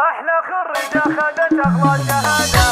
أحلى خريجة خذت أغلى شهادة.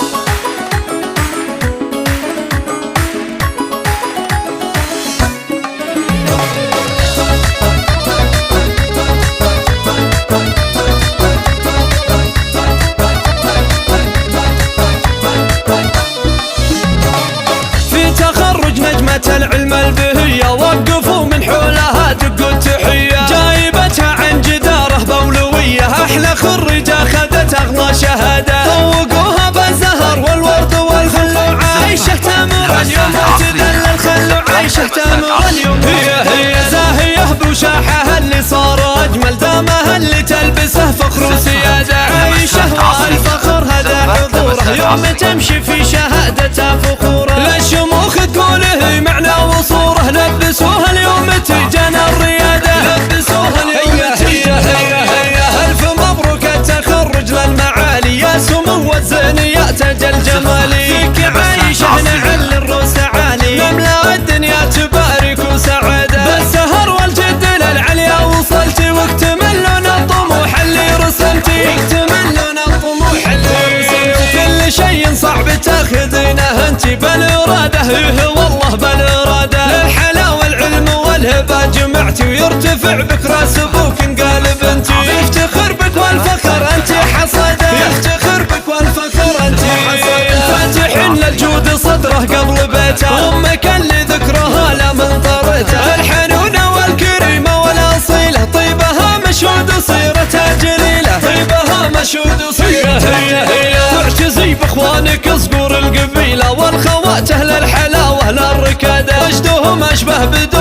في تخرج نجمة العلم البهية وقفوا من حولها دقوا التحية، جايبتها عن جدارة بولوية. أحلى خريجة خذت أغلى شهادة، طوقوها بالزهر والورد والخلوع، عايشة تامر اليوم وتذلل خلوع، عايشة تامر اليوم. هي زاهية بوشاحها اللي صار أجمل، دامها اللي تلبسه فخر وسيادة، عايشة والفخر هذا حضوره، يوم تمشي في شهادتها فخوره. للشموخ تقوله معنى وصوره، لبسوها اليوم تجانا الريادة، لبسوها اليوم هيا ألف مبروك التخرج للمعالي، يا سمو الزينيات تاج الجمالي، فيك عايشة نعل الروس عالي، نملا الدنيا تبارك وسعادة، بالسهر والجد للعليا وصلتي، واكتملون الطموح اللي رسمتي، واكتملون الطموح اللي رسمتي. كل شيء صعب تاخذينه انتي بالإرادة، والله بالإرادة، للحلا والعلم والهبة جمعتي، ويرتفع بك راس ابوك انقالب انتي، يفتخر بك والفخر انتي حصده، يفتخر بك والفخر انتي حصده. فاتح للجود صدره قبل بيته، امك اللي ذكرها لا من طرته، الحنونة والكريمة والاصيلة، طيبها مشهود وصيرتها جليلة، طيبها مشهود وصيرتها جليلة. تعتزي باخوانك صقور القبيلة، والخوات اهل الحلاوة للركادة، وجدهم اشبه بدون